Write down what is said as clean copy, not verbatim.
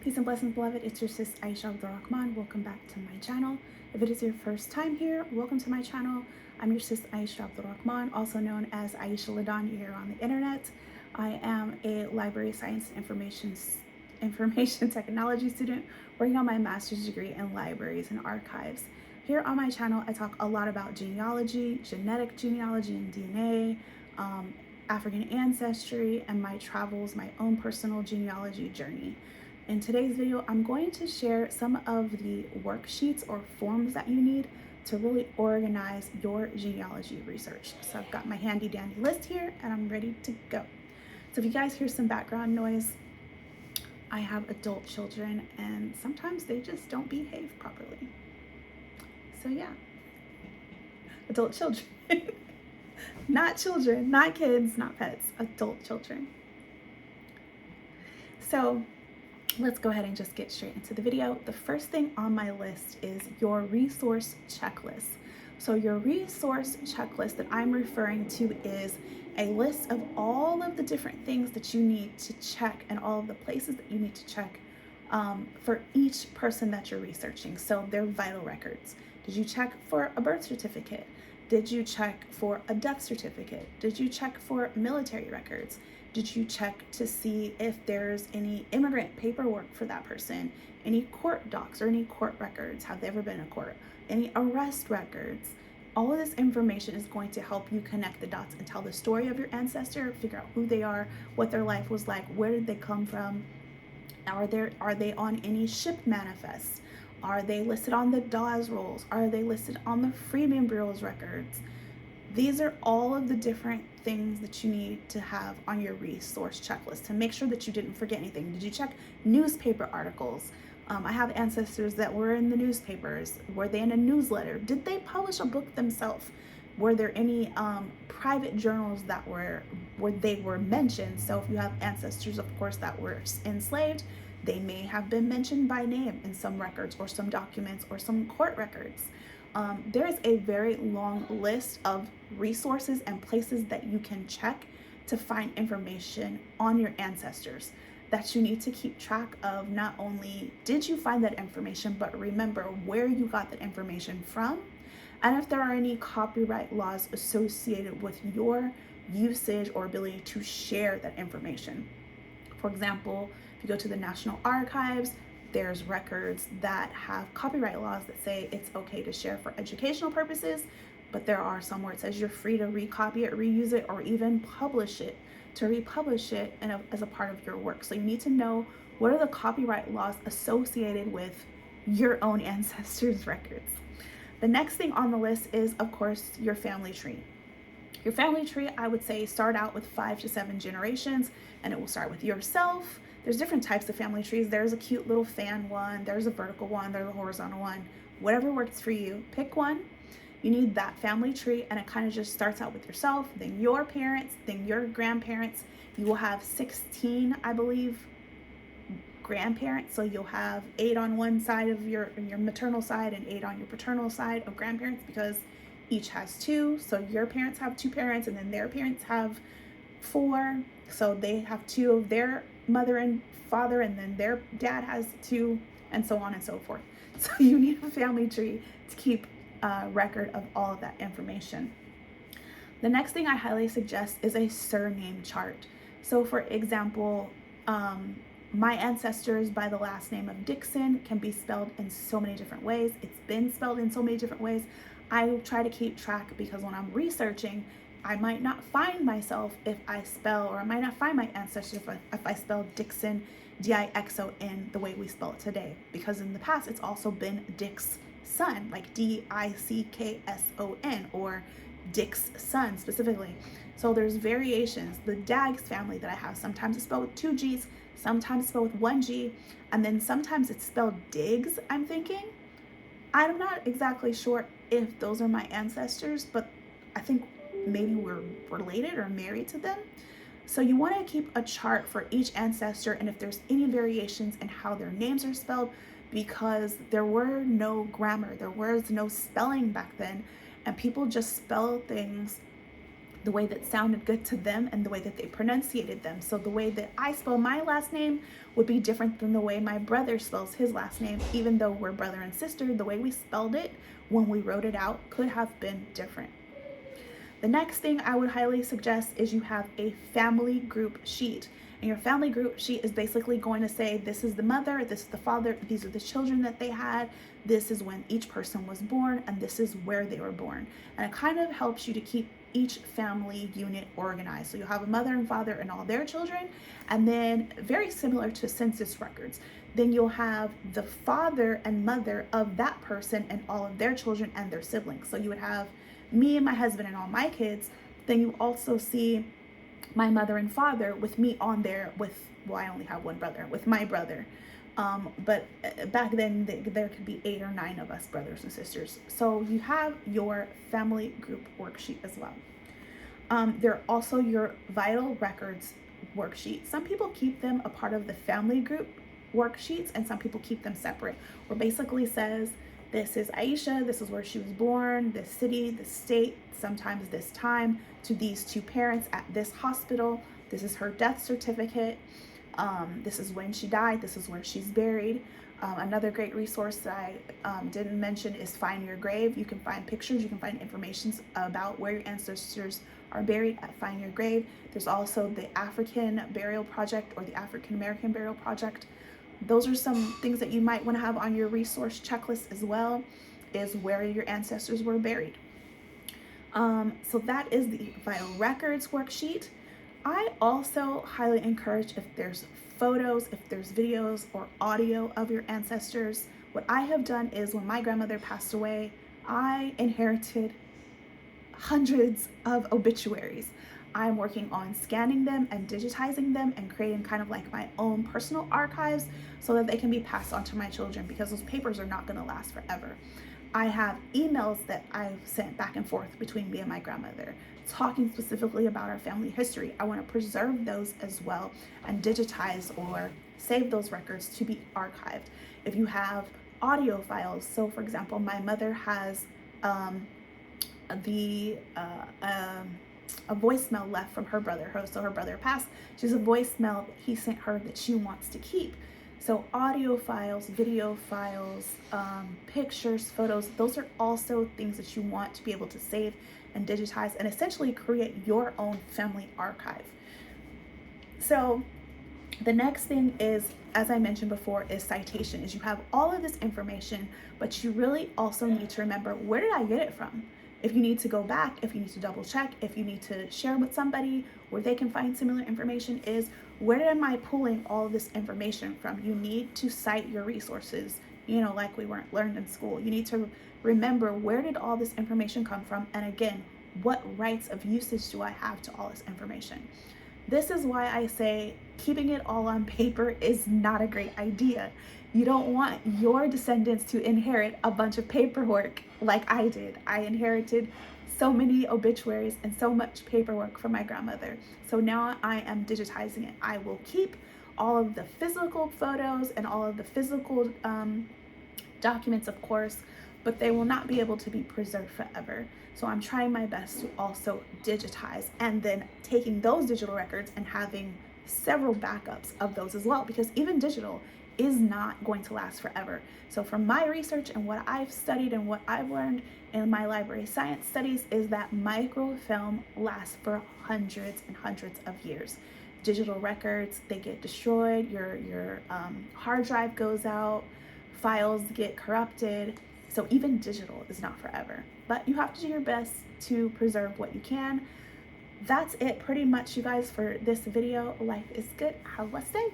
Peace and blessings, beloved. It's your sis Aisha Abdul Rahman. Welcome back to my channel. If it is your first time here, welcome to my channel. I'm your sis Aisha Abdul Rahman, also known as Aisha LaDon here on the internet. I am a library science information technology student working on my master's degree in libraries and archives. Here on my channel, I talk a lot about genealogy, genetic genealogy and DNA, African ancestry, and my travels, my own personal genealogy journey. In today's video, I'm going to share some of the worksheets or forms that you need to really organize your genealogy research. So I've got my handy dandy list here and I'm ready to go. So if you guys hear some background noise, I have adult children and sometimes they just don't behave properly. So yeah, adult children. Not children, not kids, not pets, adult children. So let's go ahead and just get straight into the video. The first thing on my list is your resource checklist. So your resource checklist that I'm referring to is a list of all of the different things that you need to check and all of the places that you need to check for each person that you're researching. So their vital records. Did you check for a birth certificate? Did you check for a death certificate? Did you check for military records? Did you check to see if there's any immigrant paperwork for that person? Any court docs or any court records? Have they ever been in court? Any arrest records? All of this information is going to help you connect the dots and tell the story of your ancestor, figure out who they are, what their life was like, where did they come from? Are they on any ship manifests? Are they listed on the Dawes rolls? Are they listed on the Freedmen Bureau's records? These are all of the different things that you need to have on your resource checklist to make sure that you didn't forget anything. Did you check newspaper articles? I have ancestors that were in the newspapers. Were they in a newsletter? Did they publish a book themselves? Were there any private journals that were where they were mentioned? So if you have ancestors, of course, that were enslaved, they may have been mentioned by name in some records or some documents or some court records. There is a very long list of resources and places that you can check to find information on your ancestors that you need to keep track of. Not only did you find that information, but remember where you got that information from, and if there are any copyright laws associated with your usage or ability to share that information. For example, if you go to the National Archives, there's records that have copyright laws that say it's okay to share for educational purposes, but there are some where it says you're free to recopy it, reuse it, or even publish it, to republish it as a part of your work. So you need to know what are the copyright laws associated with your own ancestors' records. The next thing on the list is, of course, your family tree. Your family tree, I would say, start out with 5 to 7 generations, and it will start with yourself. There's different types of family trees. There's a cute little fan one, there's a vertical one, there's a horizontal one. Whatever works for you, pick one. You need that family tree, and it kind of just starts out with yourself, then your parents, then your grandparents. You will have 16, I believe, grandparents. So you'll have 8 on one side of your maternal side and 8 on your paternal side of grandparents, because each has 2. So your parents have 2 parents, and then their parents have 4. So they have 2 of their mother and father, and then their dad has 2, and so on and so forth. So you need a family tree to keep a record of all of that information. The next thing I highly suggest is a surname chart. So for example, my ancestors by the last name of Dixon can be spelled in so many different ways. It's been spelled in so many different ways. I try to keep track, because when I'm researching, I might not find myself if I spell, or I might not find my ancestors if I spell Dixon, Dixon, the way we spell it today. Because in the past, it's also been Dick's son, like Dickson, or Dick's son specifically. So there's variations. The Daggs family that I have, sometimes it's spelled with 2 G's, sometimes it's spelled with 1 G, and then sometimes it's spelled Diggs, I'm thinking. I'm not exactly sure if those are my ancestors, but I think maybe we're related or married to them. So you want to keep a chart for each ancestor, and if there's any variations in how their names are spelled, because there were no grammar, there was no spelling back then, and people just spell things the way that sounded good to them and the way that they pronunciated them. So the way that I spell my last name would be different than the way my brother spells his last name. Even though we're brother and sister, the way we spelled it when we wrote it out could have been different. The next thing I would highly suggest is you have a family group sheet. And your family group sheet is basically going to say, this is the mother, this is the father, these are the children that they had, this is when each person was born, and this is where they were born. And it kind of helps you to keep each family unit organized. So you'll have a mother and father and all their children, and then very similar to census records, then you'll have the father and mother of that person and all of their children and their siblings. So you would have me and my husband and all my kids. Then you also see my mother and father with me on there with, well, I only have one brother, with my brother. But back then there could be 8 or 9 of us brothers and sisters. So you have your family group worksheet as well. There are also your vital records worksheet. Some people keep them a part of the family group worksheets and some people keep them separate, where basically says, this is Aisha, this is where she was born, this city, this state, sometimes this time, to these 2 parents at this hospital. This is her death certificate. This is when she died. This is where she's buried. Another great resource that I didn't mention is Find Your Grave. You can find pictures, you can find information about where your ancestors are buried at Find Your Grave. There's also the African Burial Project or the African American Burial Project. Those are some things that you might want to have on your resource checklist as well, is where your ancestors were buried. So that is the vital records worksheet. I also highly encourage, if there's photos, if there's videos or audio of your ancestors, what I have done is when my grandmother passed away, I inherited hundreds of obituaries. I'm working on scanning them and digitizing them and creating kind of like my own personal archives so that they can be passed on to my children, because those papers are not going to last forever. I have emails that I've sent back and forth between me and my grandmother, talking specifically about our family history. I want to preserve those as well and digitize or save those records to be archived. If you have audio files, so for example, my mother has a voicemail left from her brother. So her brother passed. She has a voicemail that he sent her that she wants to keep. So audio files, video files, pictures, photos, those are also things that you want to be able to save and digitize and essentially create your own family archive. So the next thing is, as I mentioned before, is citation. Is you have all of this information, but you really also need to remember, where did I get it from? If you need to go back, if you need to double check, if you need to share with somebody where they can find similar information, is where am I pulling all of this information from? You need to cite your resources, like we weren't learned in school. You need to remember, where did all this information come from? And again, what rights of usage do I have to all this information? This is why I say keeping it all on paper is not a great idea. You don't want your descendants to inherit a bunch of paperwork like I did. I inherited so many obituaries and so much paperwork from my grandmother. So now I am digitizing it. I will keep all of the physical photos and all of the physical documents, of course, but they will not be able to be preserved forever. So I'm trying my best to also digitize, and then taking those digital records and having several backups of those as well, because even digital is not going to last forever. So from my research and what I've studied and what I've learned in my library science studies is that microfilm lasts for hundreds and hundreds of years. Digital records, they get destroyed, your hard drive goes out, files get corrupted. So even digital is not forever, but you have to do your best to preserve what you can. That's it pretty much, you guys, for this video. Life is good. Have a blessed day.